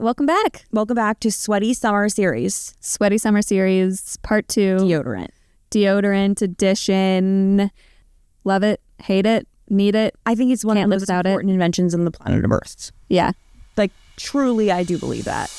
Welcome back. Welcome back to Sweaty Summer Series. Sweaty Summer Series, Part 2. Deodorant edition. Love it, hate it, need it. I think it's one Can't of the live most without important inventions on the planet of Earth. Yeah. Like, truly, I do believe that.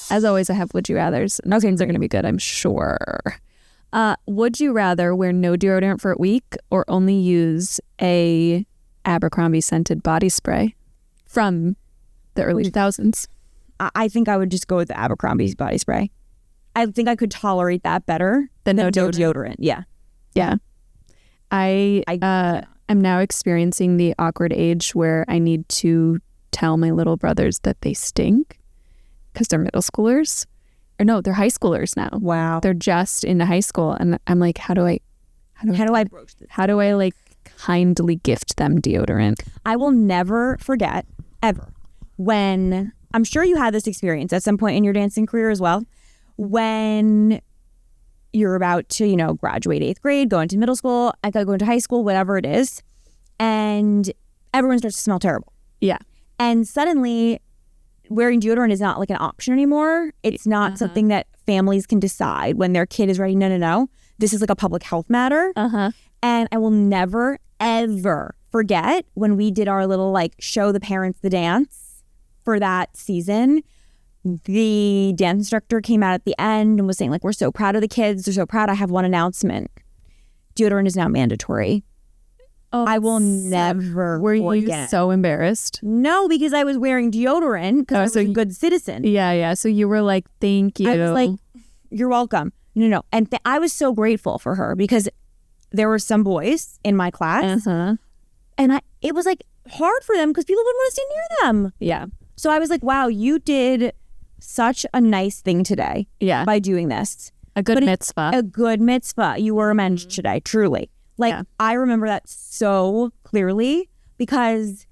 As always, I have would you rathers. No things are going to be good, I'm sure. Would you rather wear no deodorant for a week or only use a Abercrombie scented body spray from the early 2000s? I think I would just go with the Abercrombie's body spray. I think I could tolerate that better Than than no no deodorant. deodorant. Yeah. Yeah. I'm now experiencing the awkward age where I need to tell my little brothers that they stink because they're middle schoolers. Or no, they're high schoolers now. Wow. They're just into high school. And I'm like, how do I broach this? How do I like kindly gift them deodorant? I will never forget, ever, when, I'm sure you had this experience at some point in your dancing career as well, when you're about to, graduate 8th grade, go into middle school, I gotta go into high school, whatever it is, and everyone starts to smell terrible. Yeah. And suddenly, wearing deodorant is not like an option anymore. It's not something that families can decide when their kid is ready. No. This is like a public health matter. And I will never, ever forget when we did our little show the parents the dance for that season. The dance instructor came out at the end and was saying we're so proud of the kids. They're so proud. I have one announcement. Deodorant is now mandatory. Oh, I will never Were forget. you so embarrassed? No, because I was wearing deodorant because I was a good citizen. Yeah. So you were like, thank you. I was like, you're welcome. No. And I was so grateful for her because there were some boys in my class and it was hard for them because people wouldn't want to stay near them. Yeah. So I was like, wow, you did such a nice thing today by doing this. A good mitzvah. A good mitzvah. You were a mensch today, truly. I remember that so clearly because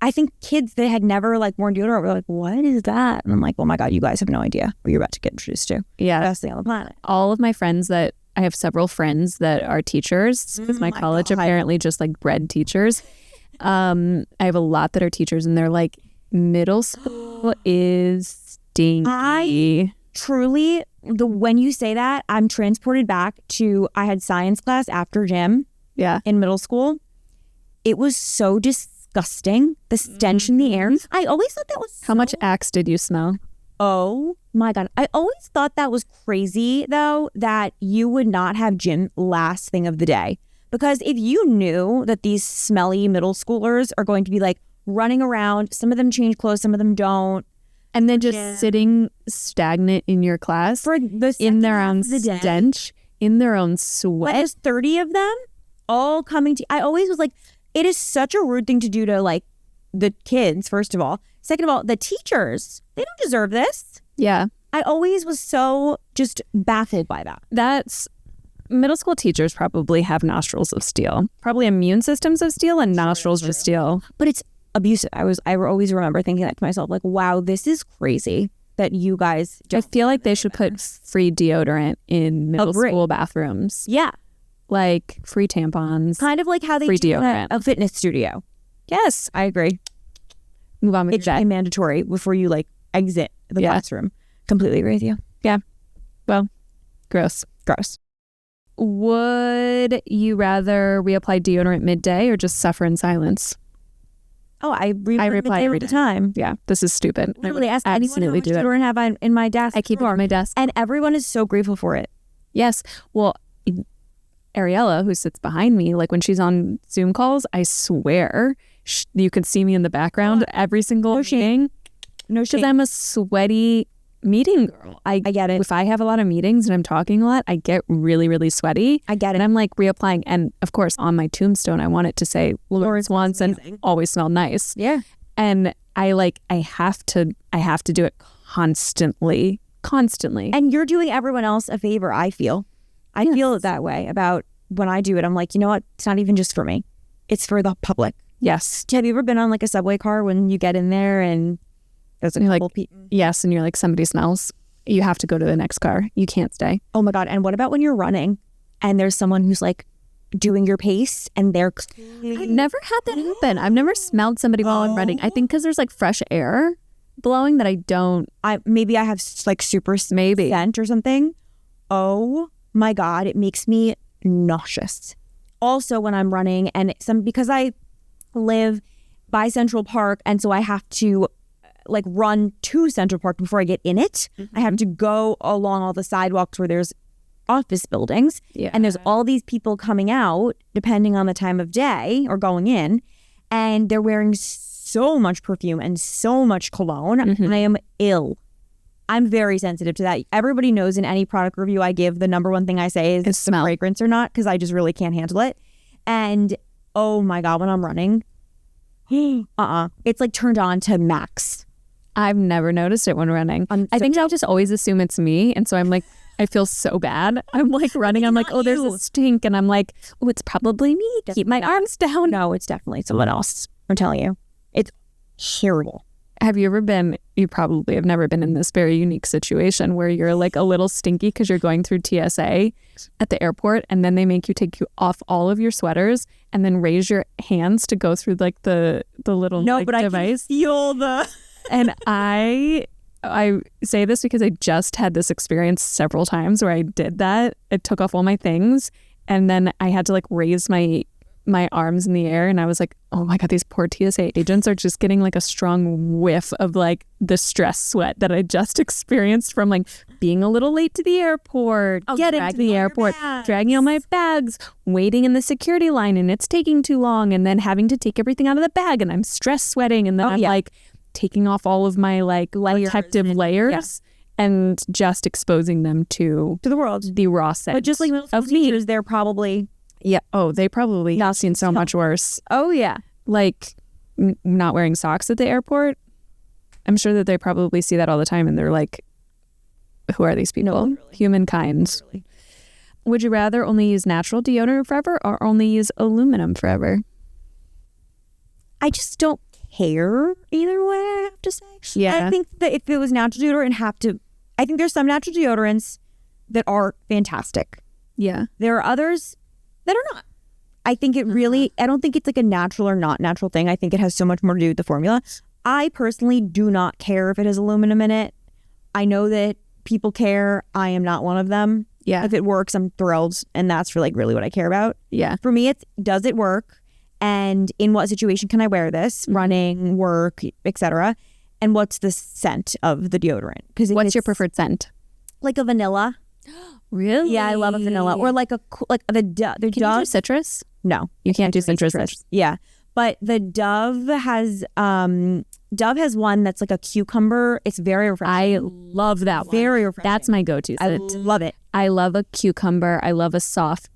I think kids that had never worn deodorant were like, what is that? And I'm like, oh my God, you guys have no idea what you're about to get introduced to. Yeah. Best thing on the planet. All of my friends I have several friends that are teachers because my college apparently just bred teachers. I have a lot that are teachers and they're like, middle school is stinky. Truly, when you say that, I'm transported back to, I had science class after gym in middle school. It was so disgusting. The stench in the air. I always thought that was How much Axe did you smell? Oh my God. I always thought that was crazy though, that you would not have gym last thing of the day. Because if you knew that these smelly middle schoolers are going to be running around, some of them change clothes, some of them don't. And then just sitting stagnant in your class for the in their own stench, in their own sweat. There's 30 of them all coming to. I always was it is such a rude thing to do to the kids, first of all. Second of all, the teachers, they don't deserve this. Yeah. I always was so just baffled by that. That's middle school teachers probably have nostrils of steel, probably immune systems of steel and nostrils of steel. But it's abusive. I always remember thinking that to myself, wow, this is crazy that you guys I feel like they should put free deodorant in middle school bathrooms. Yeah. Free tampons. Kind of like how they do at a fitness studio. Yes. I agree. Move on with it should be mandatory before you exit the classroom. Completely agree with you. Yeah. Well, gross. Would you rather reapply deodorant midday or just suffer in silence? Oh, I reply every time. Yeah, this is stupid. Literally ask anyone how much deodorant have I in my desk. I keep it on my desk. And everyone is so grateful for it. Yes. Well, Ariella, who sits behind me, when she's on Zoom calls, I swear you can see me in the background every single meeting. No shame. Because I'm a sweaty meeting girl. I get it. If I have a lot of meetings and I'm talking a lot, I get really, really sweaty. I get it. And I'm reapplying. And of course, on my tombstone, I want it to say, Lord Swanson always smelled nice. Yeah. And I have to do it constantly. And you're doing everyone else a favor, I feel. I feel it that way about when I do it. I'm you know what? It's not even just for me. It's for the public. Yes. Have you ever been on a subway car when you get in there and there's a You're couple like, people. yes, and you're like, somebody smells. You have to go to the next car. You can't stay. Oh my God. And what about when you're running and there's someone who's like doing your pace and they're I've never had that happen. I've never smelled somebody while I'm running. I think because there's like fresh air blowing that I don't. Maybe I have like super scent or something. Oh my God. It makes me nauseous. Also when I'm running and because I live by Central Park and so I have to like run to Central Park before I get in it. I have to go along all the sidewalks where there's office buildings and there's all these people coming out depending on the time of day or going in, and they're wearing so much perfume and so much cologne. And I am ill. I'm very sensitive to that. Everybody knows in any product review I give, the number one thing I say is the fragrance or not, because I just really can't handle it. And oh my God, when I'm running, it's like turned on to max. I've never noticed it when running. I think I'll just always assume it's me. And so I'm like, I feel so bad. I'm like running. I'm like, oh, there's a stink. And I'm like, oh, it's probably me. Keep my arms down. No, it's definitely someone else. I'm telling you. It's terrible. Have you ever been, you probably have never been in this very unique situation where you're like a little stinky because you're going through TSA at the airport and then they make you take you off all of your sweaters and then raise your hands to go through like the little device. I can feel the... And I say this because I just had this experience several times where I did that. I took off all my things and then I had to like raise my arms in the air and I was like, oh my God, these poor TSA agents are just getting like a strong whiff of like the stress sweat that I just experienced from like being a little late to the airport, getting to the airport, dragging all my bags, waiting in the security line and it's taking too long and then having to take everything out of the bag and I'm stress sweating and then I'm like taking off all of my like protective layers and just exposing them to the world, the raw scent. But just like middle school teachers, they're probably they probably have seen so much worse. Oh yeah, like not wearing socks at the airport. I'm sure that they probably see that all the time and they're like, who are these people? No, Humankind. Literally. Would you rather only use natural deodorant forever or only use aluminum forever? I just don't care either way, I have to say. Yeah. I think that if it was natural deodorant, I think there's some natural deodorants that are fantastic. Yeah. There are others that are not. I think it really, I don't think it's like a natural or not natural thing. I think it has so much more to do with the formula. I personally do not care if it has aluminum in it. I know that people care. I am not one of them. Yeah. If it works, I'm thrilled. And that's really what I care about. Yeah. For me, it's does it work? And in what situation can I wear this? Running, work, etc. And what's the scent of the deodorant? Because what's your preferred scent? Like a vanilla. Really? Yeah, I love a vanilla. Or like the Dove. Can you do citrus? No, you can't do citrus. Yeah, but the Dove has one that's like a cucumber. It's very refreshing. I love that one. Very refreshing. That's my go-to I scent. love it. I love a cucumber. I love a soft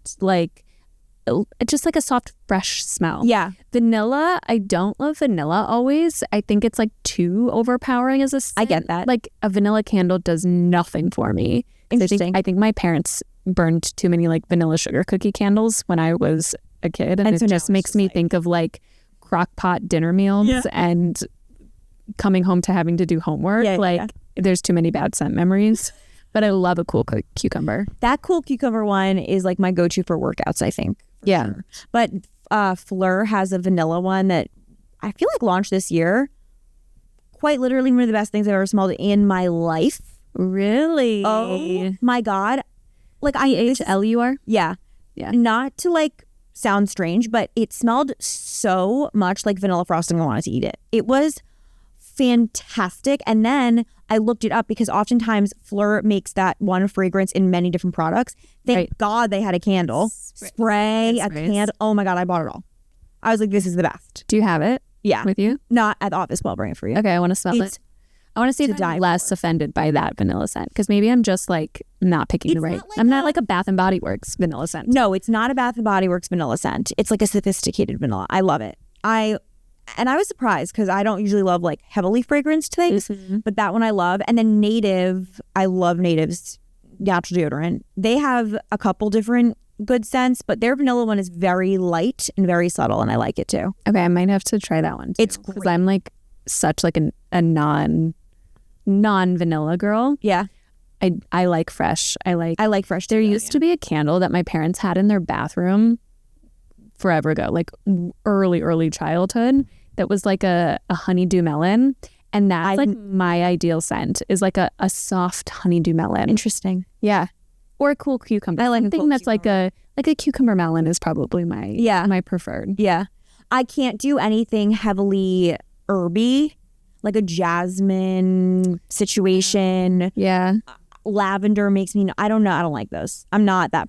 just like a soft, fresh smell. Yeah. Vanilla, I don't love vanilla always. I think it's like too overpowering as a scent. I get that. Like a vanilla candle does nothing for me. Interesting. I think my parents burned too many like vanilla sugar cookie candles when I was a kid. And so it just makes me think of like crock pot dinner meals and coming home to having to do homework. There's too many bad scent memories. But I love a cool cucumber. That cool cucumber one is like my go-to for workouts, I think. Yeah. Sure. But Fleur has a vanilla one that I feel like launched this year. Quite literally one of the best things I've ever smelled in my life. Really? Oh my God. Like PHLUR? Yeah. Yeah. Not to like sound strange, but it smelled so much like vanilla frosting I wanted to eat it. It was fantastic. And then I looked it up because oftentimes Fleur makes that one fragrance in many different products. Thank God they had a candle. Spray, a candle. Oh my God, I bought it all. I was like, this is the best. Do you have it? Yeah. With you? Not at the office, but I'll bring it for you. Okay, I want to smell it. I want to see if I'm less offended by that vanilla scent because maybe I'm just like not picking the right. I'm not like a Bath and Body Works vanilla scent. No, it's not a Bath and Body Works vanilla scent. It's like a sophisticated vanilla. I love it. And I was surprised because I don't usually love like heavily fragranced things, but that one I love. And then Native, I love Native's natural deodorant. They have a couple different good scents, but their vanilla one is very light and very subtle, and I like it too. Okay, I might have to try that one too. It's because I'm like such like a non non-vanilla girl. Yeah. I like fresh. I like fresh. There used to be a candle that my parents had in their bathroom forever ago, like early childhood, that was like a honeydew melon. And that's like my ideal scent, is like a soft honeydew melon. Interesting. Yeah. Or a cool cucumber. I like something that's cucumber. like a cucumber melon is probably my preferred. Yeah. I can't do anything heavily herby, like a jasmine situation. Yeah. Lavender makes me, I don't know. I don't like those. I'm not that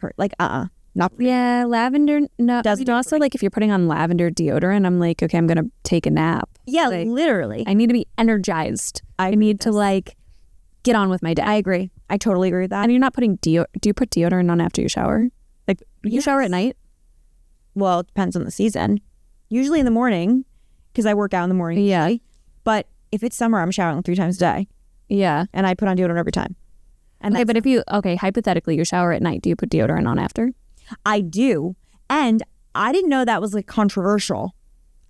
not. Yeah, lavender. No, Doesn't and also like if you're putting on lavender deodorant, I'm like, okay, I'm gonna take a nap. Yeah, like, literally. I need to be energized. I need to like get on with my day. I agree. I totally agree with that. And you're not putting do you put deodorant on after you shower? Like you shower at night? Well, it depends on the season. Usually in the morning, because I work out in the morning. Yeah. But if it's summer, I'm showering 3 times a day. Yeah. And I put on deodorant every time. And okay, but if you hypothetically you shower at night, do you put deodorant on after? I do. And I didn't know that was like controversial.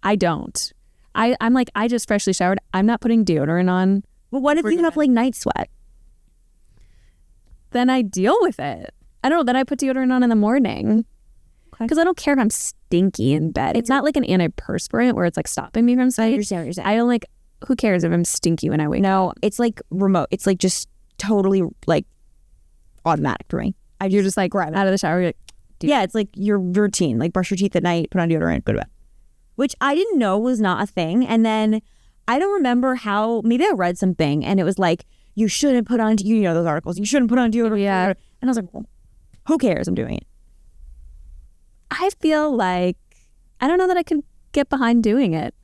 I don't. I'm like, I just freshly showered. I'm not putting deodorant on. But what if you have like night sweat? Then I deal with it. I don't know. Then I put deodorant on in the morning. Because I don't care if I'm stinky in bed. It's not like an antiperspirant where it's like stopping me from sweating. I understand what you're saying. I don't like, who cares if I'm stinky when I wake up? No, it's like remote. It's like just totally like automatic for me. You're just like out of the shower. You're like, yeah, it's like your routine. Like brush your teeth at night, put on deodorant, go to bed. Which I didn't know was not a thing. And then I don't remember how, maybe I read something and it was like, you shouldn't put on, you know those articles, you shouldn't put on deodorant. Yeah. And I was like, well, who cares? I'm doing it. I feel like, I don't know that I can get behind doing it.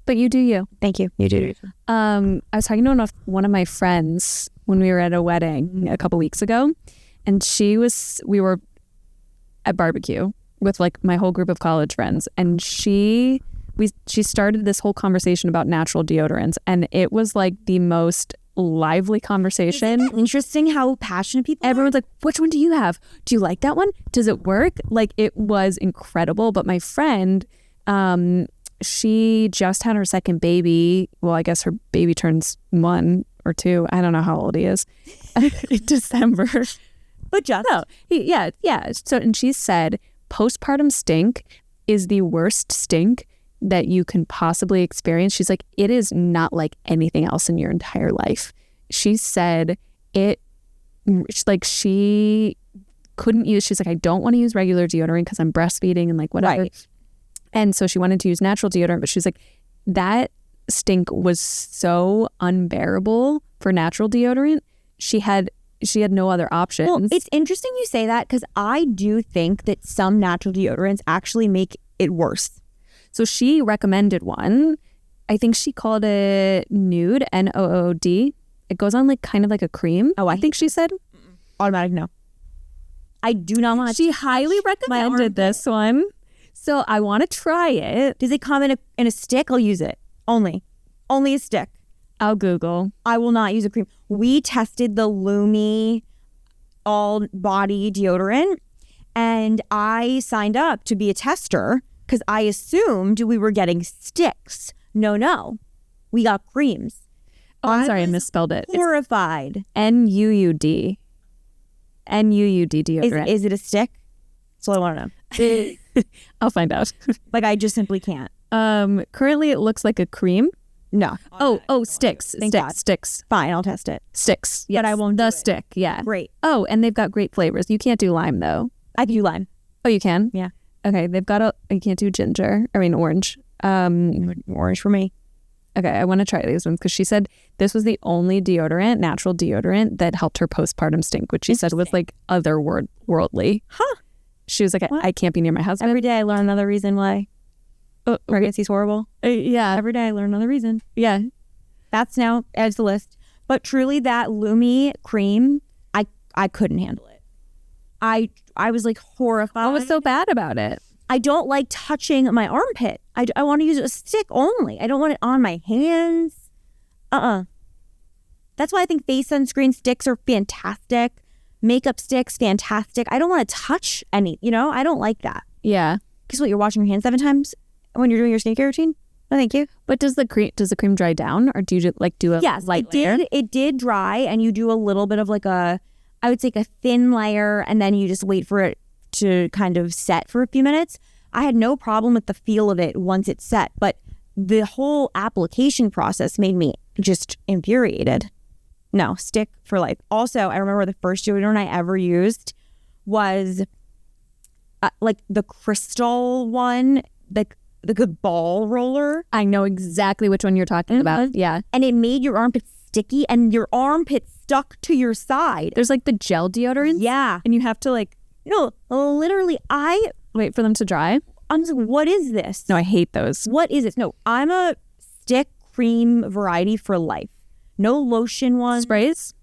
But you do you. Thank you. You do. I was talking to one of my friends when we were at a wedding a couple weeks ago. And we were at barbecue with like my whole group of college friends. And she started this whole conversation about natural deodorants. And it was like the most lively conversation. Isn't that interesting how passionate people Everyone's like, which one do you have? Do you like that one? Does it work? Like, it was incredible. But my friend, she just had her second baby. Well, I guess her baby turns 1 or 2. I don't know how old he is. In December. But just. No, yeah. So, and she said postpartum stink is the worst stink that you can possibly experience. She's like, it is not like anything else in your entire life. She said like she couldn't use, she's like, I don't want to use regular deodorant because I'm breastfeeding and like whatever. Right. And so she wanted to use natural deodorant, but she's like, that stink was so unbearable for natural deodorant. She had no other options. Well, it's interesting you say that because I do think that some natural deodorants actually make it worse. So she recommended one. I think she called it Nude, Nood. It goes on like kind of like a cream. Oh, I think she said. Automatic no. I do not want to. She highly recommended this one. So I want to try it. Does it come in a stick? I'll use it. Only a stick. I'll Google. I will not use a cream. We tested the Lumi all body deodorant and I signed up to be a tester because I assumed we were getting sticks. No. We got creams. Oh, I'm sorry, I misspelled it. Horrified. It's Nuud. Nuud deodorant. Is it a stick? That's all I want to know. I'll find out. Like, I just simply can't. Currently, it looks like a cream. No. Sticks. Sticks. Fine, I'll test it. Sticks. Yes. But I won't do the it. stick. Yeah. Great. Oh, and they've got great flavors. You can't do lime though. I can do lime. Oh, you can? Yeah. Okay. They've got you can't do orange. Orange for me. Okay. I want to try these ones because she said this was the only natural deodorant that helped her postpartum stink, which she said was like otherworldly. Huh. She was like, I can't be near my husband. Every day I learn another reason why pregnancy's horrible. Yeah. Every day I learn another reason. Yeah. That's now adds the list. But truly that Lumi cream, I couldn't handle it. I was like horrified. What was so bad about it? I don't like touching my armpit. I want to use a stick only. I don't want it on my hands. That's why I think face sunscreen sticks are fantastic. Makeup sticks, fantastic. I don't want to touch any, I don't like that. Yeah. Because you're washing your hands 7 times when you're doing your skincare routine? Oh, thank you. But does the cream dry down, or do you just like do a light layer? It did dry, and you do a little bit of like I would say a thin layer, and then you just wait for it to kind of set for a few minutes. I had no problem with the feel of it once it's set, but the whole application process made me just infuriated. No, stick for life. Also, I remember the first deodorant I ever used was like the crystal one, the good ball roller. I know exactly which one you're talking about. Yeah. And it made your armpit sticky, and your armpit stuck to your side. There's like the gel deodorants. Yeah. And you have to like... No, literally, I wait for them to dry. I'm just like, what is this? No, I hate those. What is this? No, I'm a stick cream variety for life. No lotion ones. Sprays?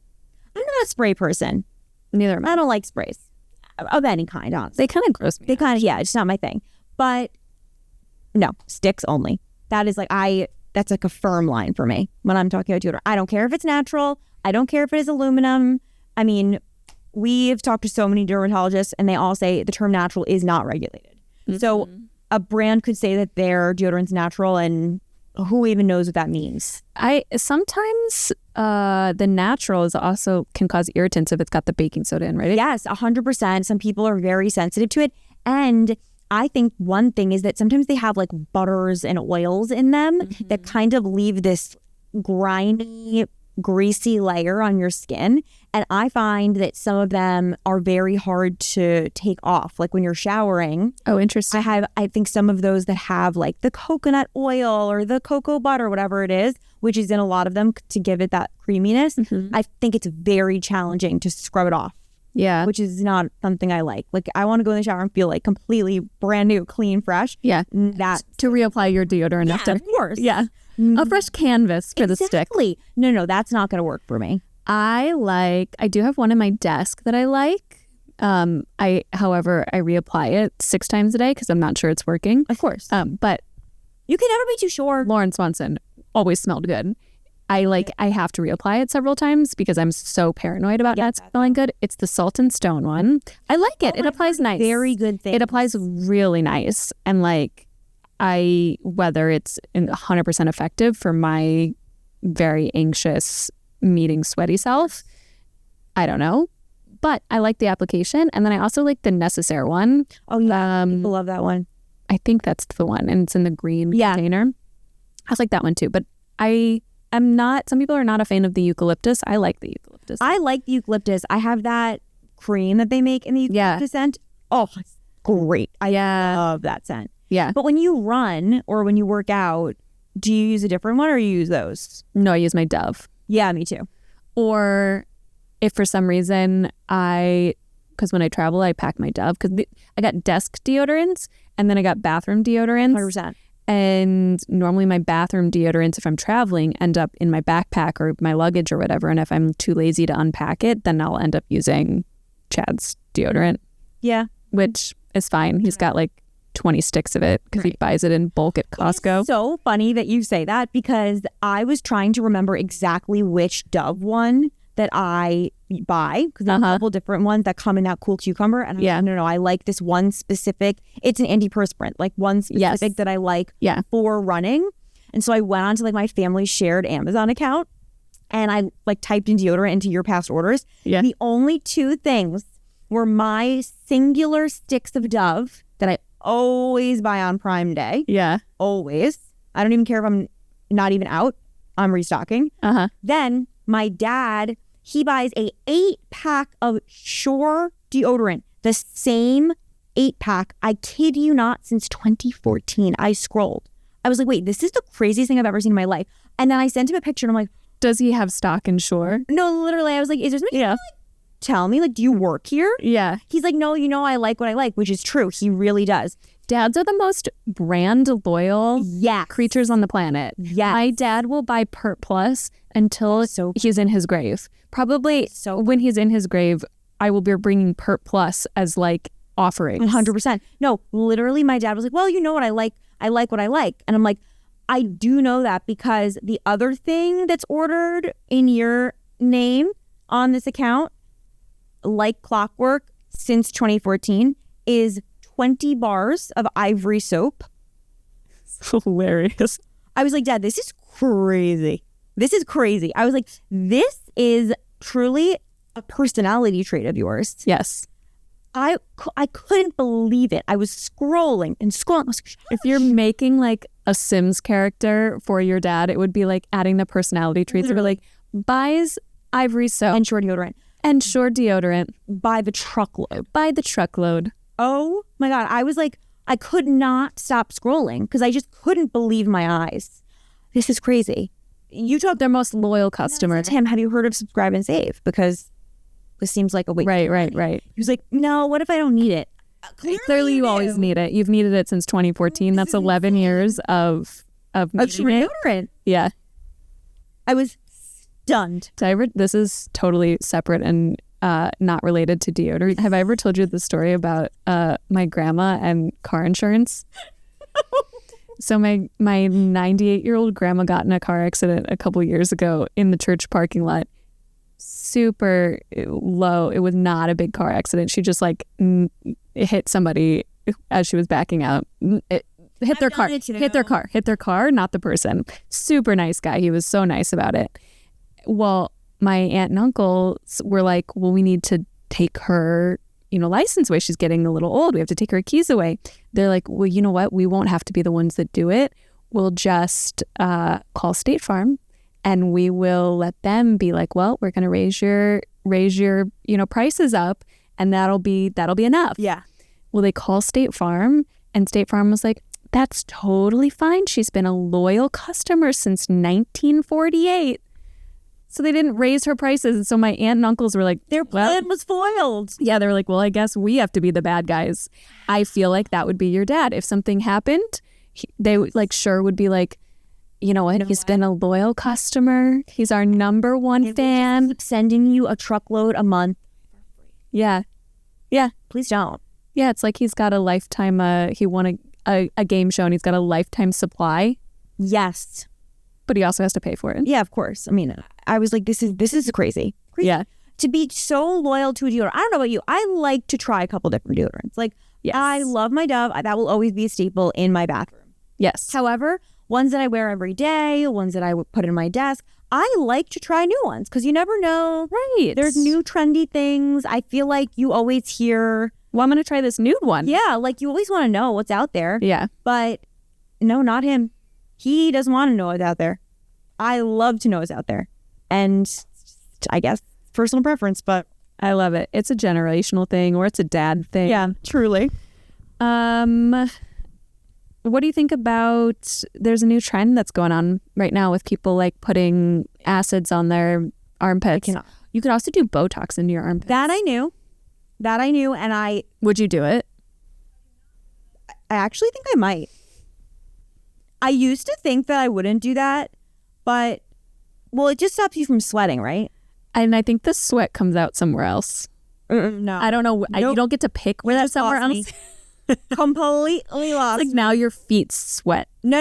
I'm not a spray person. Neither am I. I don't like sprays of any kind, honestly. They kind of gross me They out. kind of, yeah, it's not my thing. But no, sticks only. That is that's like a firm line for me when I'm talking about deodorant. I don't care if it's natural. I don't care if it is aluminum. I mean, we've talked to so many dermatologists, and they all say the term natural is not regulated. Mm-hmm. So a brand could say that their deodorant's natural, and who even knows what that means? Sometimes the natural is also can cause irritants if it's got the baking soda in, right? Yes, 100%. Some people are very sensitive to it. And I think one thing is that sometimes they have like butters and oils in them that kind of leave this grimy, greasy layer on your skin. And I find that some of them are very hard to take off. Like when you're showering. Oh, interesting. I think some of those that have like the coconut oil or the cocoa butter, whatever it is, which is in a lot of them to give it that creaminess. I think it's very challenging to scrub it off. Yeah. Which is not something I like. Like I want to go in the shower and feel like completely brand new, clean, fresh. Yeah. That to reapply your deodorant yeah, after. Of course. Yeah. A fresh canvas for the stick. Exactly. No, that's not going to work for me. I do have one in my desk that I like. However, I reapply it 6 times a day because I'm not sure it's working. Of course. But you can never be too sure. Lauren Swanson always smelled good. I have to reapply it several times because I'm so paranoid about not smelling good. It's the Salt and Stone one. I like it. It applies nice. Very good thing. It applies really nice. And whether it's 100% effective for my very anxious, meeting sweaty self, I don't know. But I like the application. And then I also like the Necessaire one. Oh, yeah. People love that one. I think that's the one. And it's in the green container. I like that one too. But I'm not, some people are not a fan of the eucalyptus. I like the eucalyptus. I like the eucalyptus. I have that cream that they make in the eucalyptus scent. Oh, it's great. I love that scent. Yeah. But when you run or when you work out, do you use a different one or you use those? No, I use my Dove. Yeah, me too. Or if for some reason because when I travel, I pack my Dove because I got desk deodorants and then I got bathroom deodorants. 100%. And normally my bathroom deodorants, if I'm traveling, end up in my backpack or my luggage or whatever. And if I'm too lazy to unpack it, then I'll end up using Chad's deodorant. Yeah. Which is fine. He's got like 20 sticks of it because he buys it in bulk at Costco. It's so funny that you say that because I was trying to remember exactly which Dove one that I buy because there's a couple different ones that come in that cool cucumber. And I'm like, no, I like this one specific. It's an antiperspirant, like one specific that I like for running. And so I went onto like my family's shared Amazon account and I like typed in deodorant into your past orders. Yeah. The only 2 things were my singular sticks of Dove that I always buy on Prime Day. Yeah. Always. I don't even care if I'm not even out. I'm restocking. Then my dad, he buys a 8-pack of Sure deodorant. The same 8-pack, I kid you not, since 2014. I scrolled. I was like, wait, this is the craziest thing I've ever seen in my life. And then I sent him a picture and I'm like, does he have stock in Sure? No, literally, I was like, is there something like, tell me, like, do you work here? Yeah. He's like, no, I like what I like, which is true. He really does. Dads are the most brand loyal creatures on the planet. Yeah. My dad will buy Pert Plus until he's in his grave. Probably when he's in his grave, I will be bringing Pert Plus as like offerings. 100%. No, literally my dad was like, well, you know what I like? I like what I like. And I'm like, I do know that because the other thing that's ordered in your name on this account, like clockwork since 2014, is 20 bars of Ivory soap. Hilarious. I was like, Dad, this is crazy. This is crazy. I was like, this is truly a personality trait of yours. Yes. I couldn't believe it. I was scrolling and scrolling. I was like, if you're making like a Sims character for your dad, it would be like adding the personality traits. It would be like, buys Ivory soap. and Sure deodorant. And Sure deodorant. By the truckload. By the truckload. Oh my God. I was like, I could not stop scrolling because I just couldn't believe my eyes. This is crazy. You took Their most loyal customer. Tim, have you heard of Subscribe and Save? Because this seems like a waste. Right. He was like, no, what if I don't need it? Clearly you always need it. You've needed it since 2014. That's 11 years of needing it. Deodorant. Yeah. I was stunned. This is totally separate and not related to deodorant. Have I ever told you the story about my grandma and car insurance? So my 98-year-old grandma got in a car accident a couple years ago in the church parking lot. Super low. It was not a big car accident. She just like hit somebody as she was backing out. Hit their car, not the person. Super nice guy. He was so nice about it. Well, my aunt and uncle were like, well, we need to take her, license away. She's getting a little old. We have to take her keys away. They're like, well, you know what? We won't have to be the ones that do it. We'll just call State Farm and we will let them be like, well, we're going to raise your prices up and that'll be enough. Yeah. Well, they call State Farm and State Farm was like, that's totally fine. She's been a loyal customer since 1948. So they didn't raise her prices. And so my aunt and uncles were like, Their plan was foiled. Yeah, they were like, well, I guess we have to be the bad guys. I feel like that would be your dad. If something happened, they would be like, you know what? He's been a loyal customer. He's our number one fan. Keep sending you a truckload a month. Yeah. Please don't. Yeah, it's like he's got a lifetime, he won a game show and he's got a lifetime supply. Yes. But he also has to pay for it. Yeah, of course. I mean, I was like, this is crazy. Yeah. To be so loyal to a deodorant. I don't know about you. I like to try a couple different deodorants. Like, yes. I love my Dove. That will always be a staple in my bathroom. Yes. However, ones that I wear every day, ones that I would put in my desk, I like to try new ones because you never know. Right. There's new trendy things. I feel like you always hear, well, I'm going to try this nude one. yeah, like you always want to know what's out there. Yeah. But no, not him. He doesn't want to know what's out there. I love to know what's out there. And I guess personal preference, but I love it. It's a generational thing or it's a dad thing. yeah, truly. What do you think about, there's a new trend that's going on right now with people like putting acids on their armpits. You could also do Botox into your armpits. That I knew. And would you do it? I actually think I might. I used to think that I wouldn't do that, but, well, it just stops you from sweating, right? And I think the sweat comes out somewhere else. No. I don't know. Nope. You don't get to pick where that's somewhere lost else. Completely lost. Like now your feet sweat. No.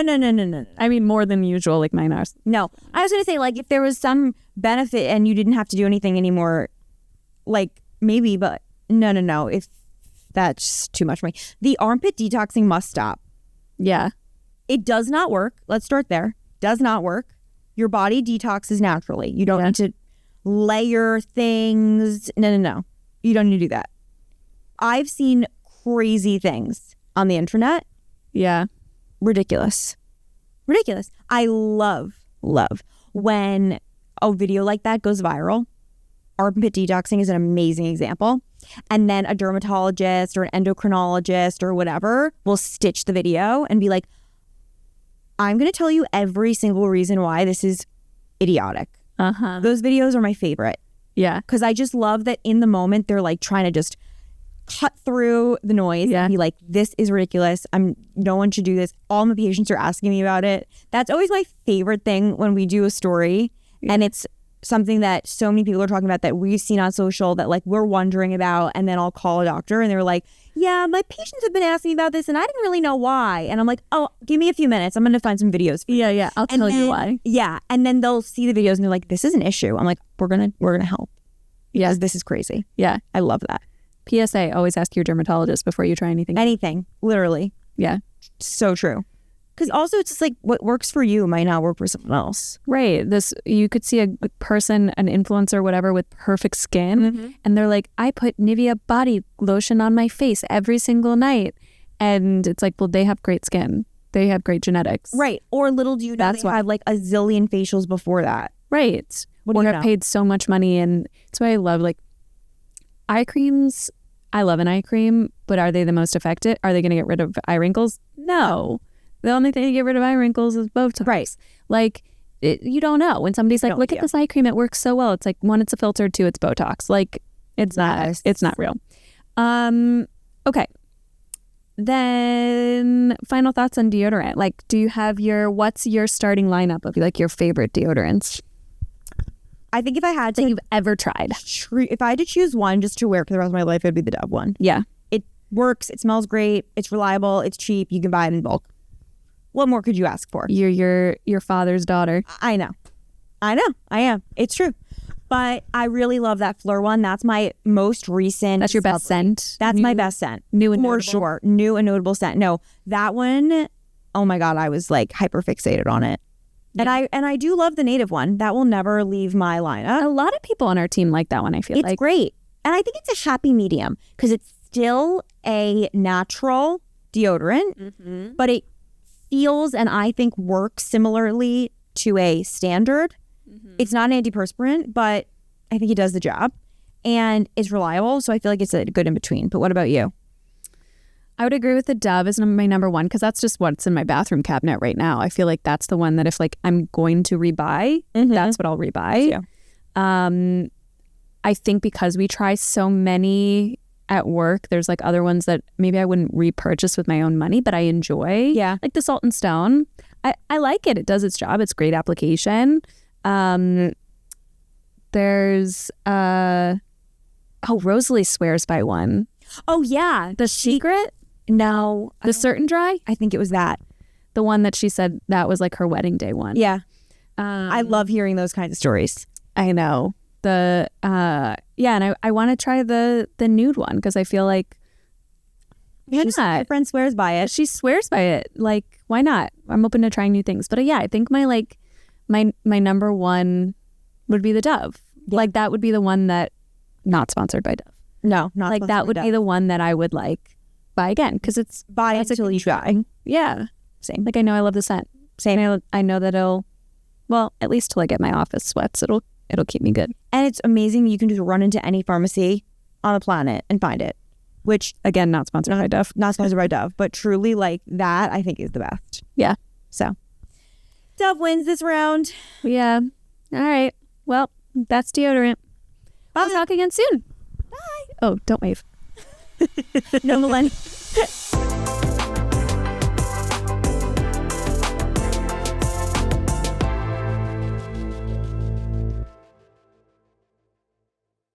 I mean, more than usual, like mine are. No. I was going to say, like, if there was some benefit and you didn't have to do anything anymore, like, maybe, but no. If that's too much for me. The armpit detoxing must stop. Yeah. It does not work. Let's start there. Does not work. Your body detoxes naturally. You don't need to layer things. No. You don't need to do that. I've seen crazy things on the internet. Yeah. Ridiculous. I love when a video like that goes viral. Armpit detoxing is an amazing example. And then a dermatologist or an endocrinologist or whatever will stitch the video and be like, I'm going to tell you every single reason why this is idiotic. Uh-huh. Those videos are my favorite. Yeah. Because I just love that in the moment, they're like trying to just cut through the noise and be like, this is ridiculous. No one should do this. All my patients are asking me about it. That's always my favorite thing when we do a story. Yeah. And it's something that so many people are talking about that we've seen on social that like we're wondering about. And then I'll call a doctor and they're like, yeah, my patients have been asking me about this and I didn't really know why. And I'm like, oh, give me a few minutes. I'm going to find some videos for you. Yeah. I'll tell you why. Yeah. And then they'll see the videos and they're like, this is an issue. I'm like, we're going to help. Yeah. This is crazy. Yeah. I love that. PSA, always ask your dermatologist before you try anything. Anything. Literally. Yeah. So true. Because also it's just like what works for you might not work for someone else. Right. You could see a person, an influencer, whatever, with perfect skin, and they're like, I put Nivea body lotion on my face every single night. And it's like, well, they have great skin. They have great genetics. Right. Or little do you know they had like a zillion facials before that. Right. Or have paid so much money. And that's why I love like eye creams. I love an eye cream, but are they the most effective? Are they going to get rid of eye wrinkles? No. The only thing to get rid of eye wrinkles is Botox. Right. Like, you don't know. When somebody's like, look at this eye cream, it works so well. It's like, one, it's a filter, two, it's Botox. Like, it's not real. Okay. Then final thoughts on deodorant. Like, do you have what's your starting lineup of like your favorite deodorants? I think if I had to, that you've ever tried, if I had to choose one just to wear for the rest of my life, it'd be the Dove one. Yeah. It works. It smells great. It's reliable. It's cheap. You can buy it in bulk. What more could you ask for? You're your father's daughter. I know. I am. It's true. But I really love that Fleur one. That's my most recent. That's your best scent? That's my best scent. New and notable? For sure. New and notable scent. No, that one, oh my God, I was like hyper fixated on it. Yeah. And I do love the native one. That will never leave my lineup. A lot of people on our team like that one, I feel like. It's great. And I think it's a happy medium because it's still a natural deodorant, but it feels and I think works similarly to a standard. It's not an antiperspirant, but I think it does the job and it's reliable. So I feel like it's a good in between. But what about you? I would agree with the Dove as my number one because that's just what's in my bathroom cabinet right now. I feel like that's the one that if like I'm going to rebuy, that's what I'll rebuy. I think because we try so many at work, there's like other ones that maybe I wouldn't repurchase with my own money, but I enjoy. Yeah. Like the Salt and Stone. I like it. It does its job. It's great application. There's Rosalie swears by one. Oh yeah. The Secret? No. The Certain Dry? I think it was that. The one that she said that was like her wedding day one. Yeah. I love hearing those kinds of stories. I know. And I want to try the nude one because I feel like my friend swears by it. She swears by it. Like, why not? I'm open to trying new things. But I think my number one would be the Dove. Yeah. Like that would be the one that not sponsored by Dove. No, not like that would be the one that I would like buy again because it's buy until you try. Yeah, same. Like I know I love the scent. Same. I know that at least till I get my office sweats, it'll keep me good. And it's amazing. You can just run into any pharmacy on the planet and find it. Which again, not sponsored by Dove. Not sponsored by Dove, but truly like that I think is the best. Yeah. So Dove wins this round. Yeah. All right. Well, that's deodorant. Bye. We'll talk again soon. Bye. Oh, don't wave. No millennial.